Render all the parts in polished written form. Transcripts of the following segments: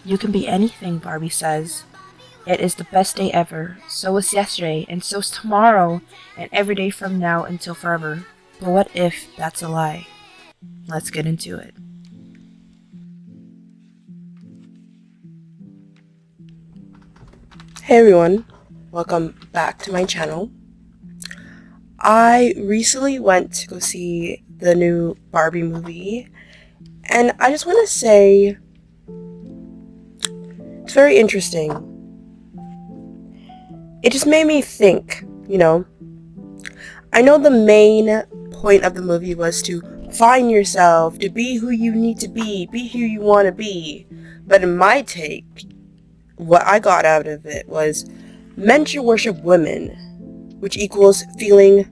You can be anything, Barbie says. It is the best day ever. So is yesterday, and so's tomorrow, and every day from now until forever. But what if that's a lie? Let's get into it. Hey everyone, welcome back to my channel. I recently went to go see the new Barbie movie, and I just want to say it's very interesting. It just made me think. I know the main point of the movie was to find yourself, to be who you need to be who you want to be. But in my take, what I got out of it was men should worship women, which equals feeling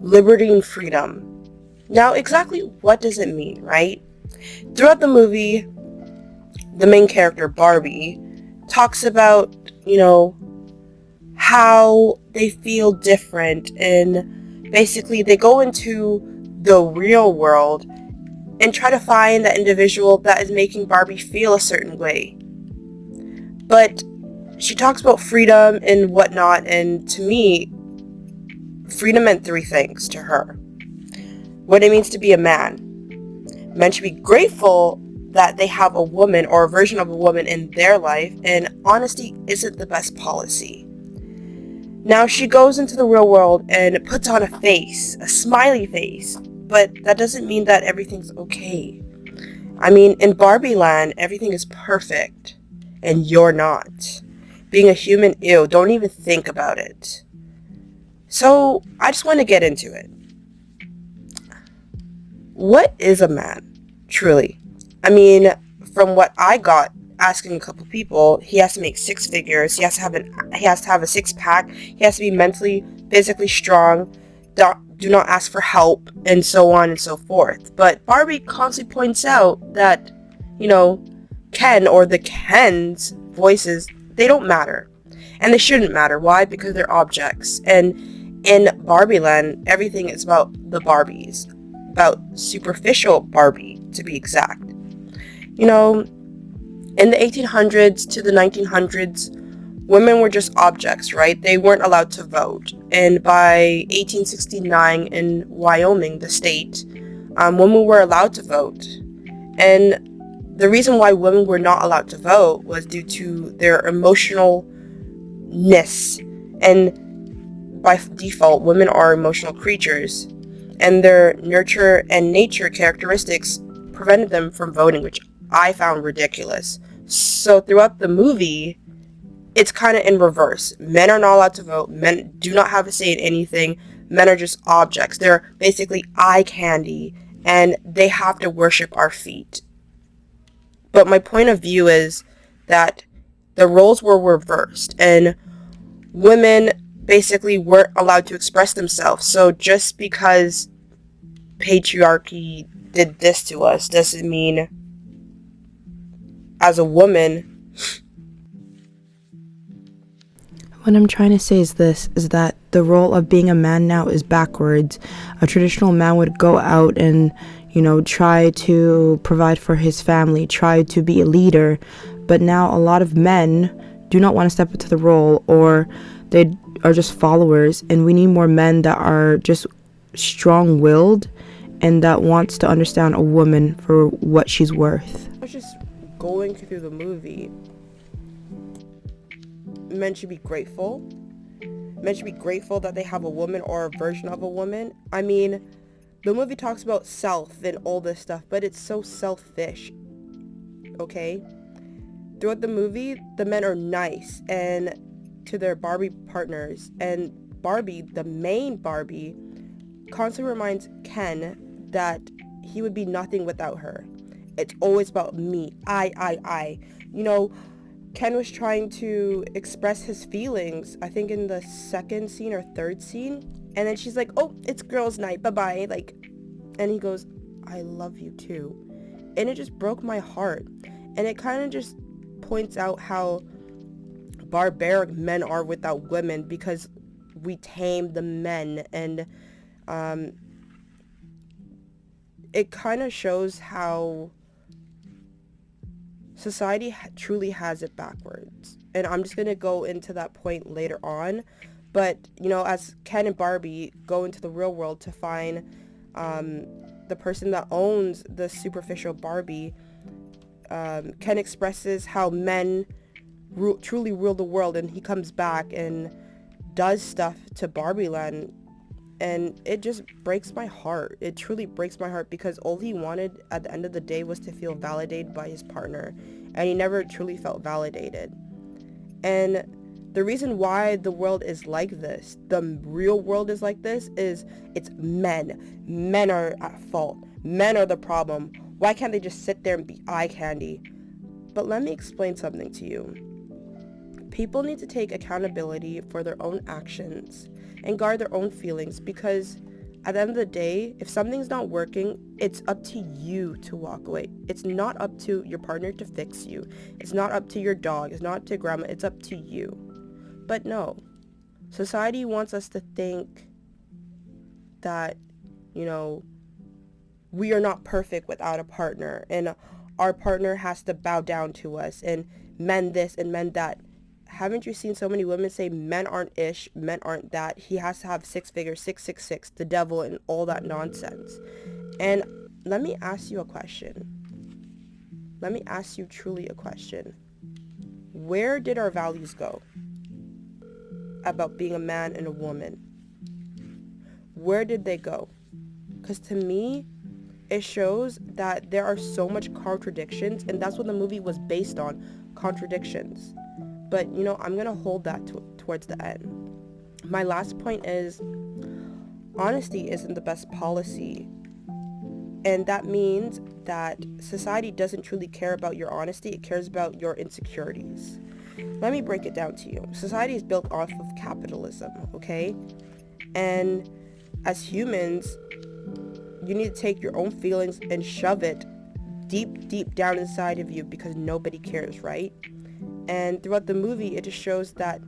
liberty and freedom. Now, exactly what does it mean, right? Throughout the movie, the main character, Barbie, talks about, how they feel different, and basically they go into the real world and try to find that individual that is making Barbie feel a certain way. But she talks about freedom and whatnot, and to me, freedom meant three things to her. What it means to be a man. Men should be grateful that they have a woman or a version of a woman in their life, and honesty isn't the best policy. Now she goes into the real world and puts on a face, a smiley face, but that doesn't mean that everything's okay. I mean, in Barbie land, everything is perfect, and you're not. Being a human, ew, don't even think about it. So, I just want to get into it. What is a man, truly? I mean, from what I got asking a couple people, he has to make six figures. He has to have a six pack. He has to be mentally, physically strong. Do not ask for help, and so on and so forth. But Barbie constantly points out that, you know, Ken or the Kens voices, they don't matter, and they shouldn't matter. Why? Because they're objects. And in Barbie Land, everything is about the Barbies, about superficial Barbie to be exact. You know, in the 1800s to the 1900s, women were just objects, right? They weren't allowed to vote. And by 1869 in Wyoming, the state, women were allowed to vote. And the reason why women were not allowed to vote was due to their emotionalness. And by default, women are emotional creatures. And their nurture and nature characteristics prevented them from voting, which I found ridiculous. So throughout the movie, it's kind of in reverse. Men are not allowed to vote. Men do not have a say in anything. Men are just objects. They're basically eye candy, and they have to worship our feet. But my point of view is that the roles were reversed, and women basically weren't allowed to express themselves. So just because patriarchy did this to us doesn't mean, as a woman, What I'm trying to say is that the role of being a man now is backwards. A traditional man would go out and, try to provide for his family, try to be a leader. But now a lot of men do not want to step into the role, or they are just followers, and we need more men that are just strong-willed and that wants to understand a woman for what she's worth. I was just going through the movie. Men should be grateful. Men should be grateful that they have a woman or a version of a woman. I mean, the movie talks about self and all this stuff, but it's so selfish. Okay? Throughout the movie, the men are nice and to their Barbie partners, and Barbie, the main Barbie, constantly reminds Ken that he would be nothing without her. It's always about me. I. Ken was trying to express his feelings, I think in the second scene or third scene, and then she's like, oh, it's girls' night, bye-bye, and he goes, I love you too. And it just broke my heart. And it kind of just points out how barbaric men are without women, because we tame the men, and it kind of shows how society truly has it backwards. And I'm just going to go into that point later on. But, as Ken and Barbie go into the real world to find the person that owns the superficial Barbie, Ken expresses how men truly rule the world, and he comes back and does stuff to Barbie Land, and it just breaks my heart. It truly breaks my heart, because all he wanted at the end of the day was to feel validated by his partner, and he never truly felt validated. And the reason why the world is like this, the real world is like this, is it's men. Men are at fault. Men are the problem. Why can't they just sit there and be eye candy? But let me explain something to you. People need to take accountability for their own actions and guard their own feelings, because at the end of the day, if something's not working, it's up to you to walk away. It's not up to your partner to fix you. It's not up to your dog. It's not up to grandma. It's up to you. But no, society wants us to think that, we are not perfect without a partner, and our partner has to bow down to us, and men this and men that. Haven't you seen so many women say men aren't ish, men aren't that, he has to have 6 figures, 666, the devil, and all that nonsense? And let me ask you a question. Let me ask you truly a question. Where did our values go about being a man and a woman? Where did they go? Because to me, it shows that there are so much contradictions, and that's what the movie was based on, contradictions. But, I'm going to hold that towards the end. My last point is, honesty isn't the best policy. And that means that society doesn't truly care about your honesty. It cares about your insecurities. Let me break it down to you. Society is built off of capitalism, okay? And as humans, you need to take your own feelings and shove it deep, deep down inside of you, because nobody cares, right? And throughout the movie, it just shows that,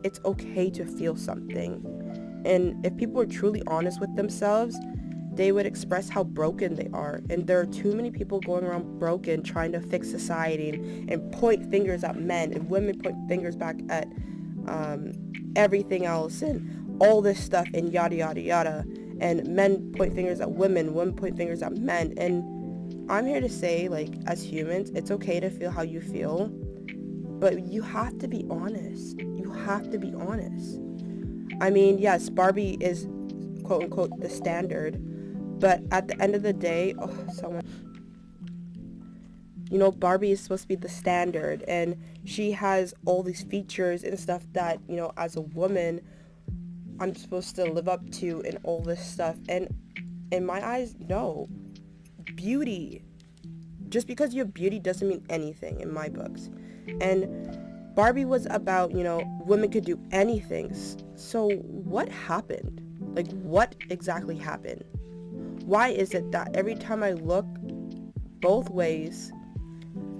it's okay to feel something. And if people are truly honest with themselves, they would express how broken they are. And there are too many people going around broken, trying to fix society, and point fingers at men, and women point fingers back at everything else, and all this stuff, and yada, yada, yada. And men point fingers at women point fingers at men. And I'm here to say, as humans, it's okay to feel how you feel. But you have to be honest. You have to be honest. I mean, yes, Barbie is, quote unquote, the standard. But at the end of the day, Barbie is supposed to be the standard. And she has all these features and stuff that, as a woman, I'm supposed to live up to, and all this stuff. And in my eyes, no. Beauty. Just because you have beauty doesn't mean anything in my books. And Barbie was about, women could do anything. So what happened? What exactly happened? Why is it that every time I look both ways,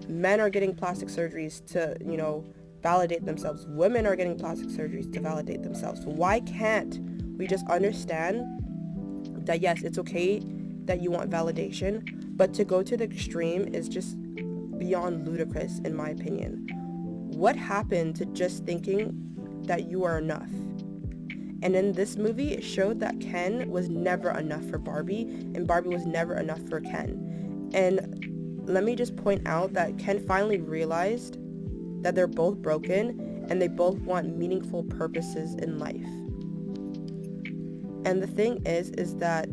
men are getting plastic surgeries to, validate themselves. Women are getting plastic surgeries to validate themselves. Why can't we just understand that, yes, it's okay that you want validation, but to go to the extreme is just beyond ludicrous, in my opinion. What happened to just thinking that you are enough? And in this movie, it showed that Ken was never enough for Barbie, and Barbie was never enough for Ken. And let me just point out that Ken finally realized that they're both broken, and they both want meaningful purposes in life. And the thing is that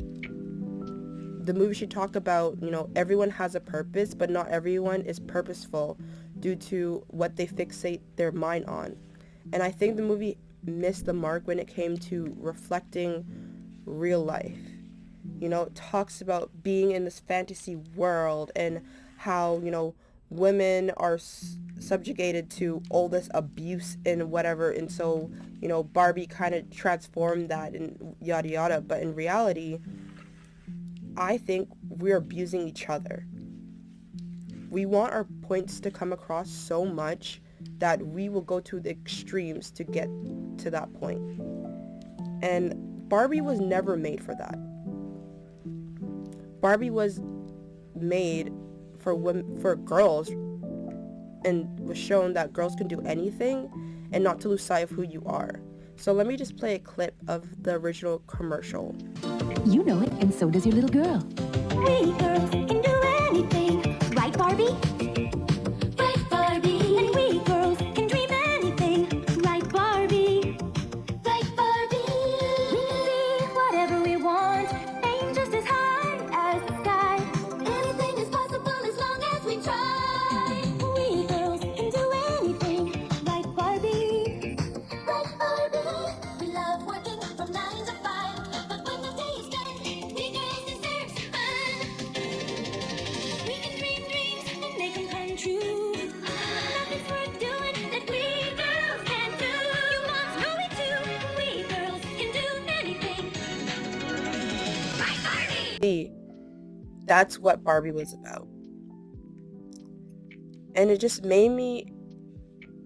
the movie should talk about, everyone has a purpose, but not everyone is purposeful due to what they fixate their mind on. And I think the movie missed the mark when it came to reflecting real life. It talks about being in this fantasy world, and how, women are subjugated to all this abuse and whatever. And so, Barbie kind of transformed that and yada yada. But in reality, I think we're abusing each other. We want our points to come across so much that we will go to the extremes to get to that point. And Barbie was never made for that. Barbie was made for women, for girls, and was shown that girls can do anything and not to lose sight of who you are. So let me just play a clip of the original commercial. You know it, and so does your little girl. We girls can do anything, right, Barbie? Right, Barbie. And we girls can dream anything, right, Barbie? Right, Barbie. We can be whatever we want, aim just as high as the sky. Anything is possible as long as we try. We girls can do anything, right, Barbie? Right, Barbie. We love working from 9 to 5, but when the day is done, we girls deserve some fun. We can dream dreams and make them come true. Nothing's worth doing that we girls can't do. You must know it too. We girls can do anything. Right, Barbie? See, that's what Barbie was about. And it just made me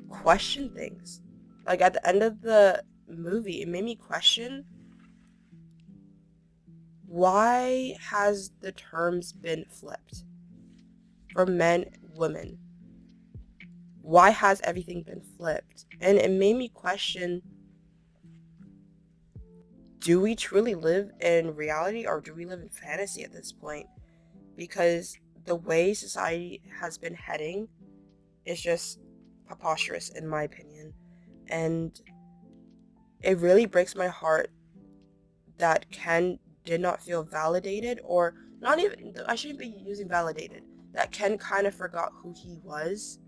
question things. Like at the end of the movie, it made me question, why has the terms been flipped for men, women? Why has everything been flipped? And it made me question, do we truly live in reality or do we live in fantasy at this point? Because the way society has been heading is just preposterous in my opinion. And it really breaks my heart that Ken did not feel validated, or not even, I shouldn't be using validated, that Ken kind of forgot who he was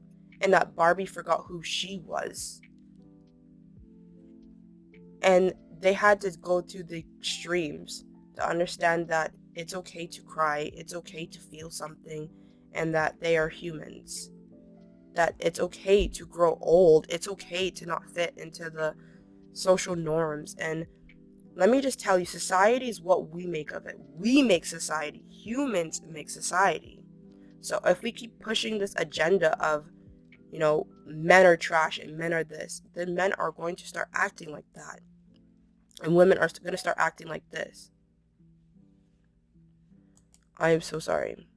and that Barbie forgot who she was. And they had to go to the extremes to understand that it's okay to cry, it's okay to feel something, and that they are humans. That it's okay to grow old, it's okay to not fit into the social norms. And let me just tell you, society is what we make of it. We make society. Humans make society. So if we keep pushing this agenda of, men are trash and men are this, then men are going to start acting like that. And women are going to start acting like this. I am so sorry.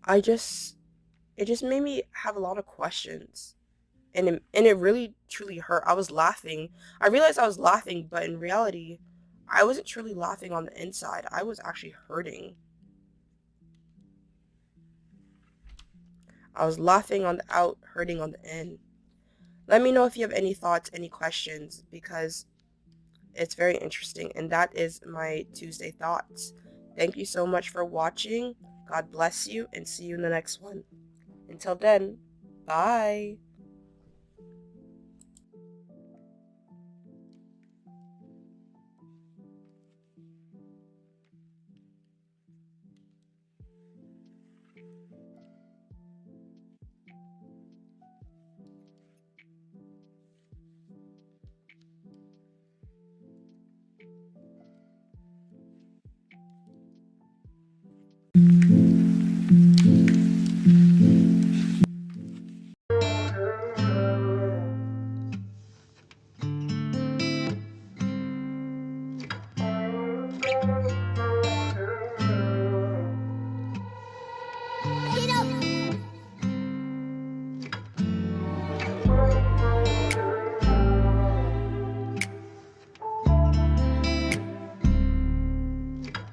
It just made me have a lot of questions. And it really, truly hurt. I was laughing. I realized I was laughing, but in reality, I wasn't truly laughing on the inside. I was actually hurting. I was laughing on the out, hurting on the in. Let me know if you have any thoughts, any questions, because it's very interesting. And that is my Tuesday thoughts. Thank you so much for watching. God bless you and see you in the next one. Until then, bye.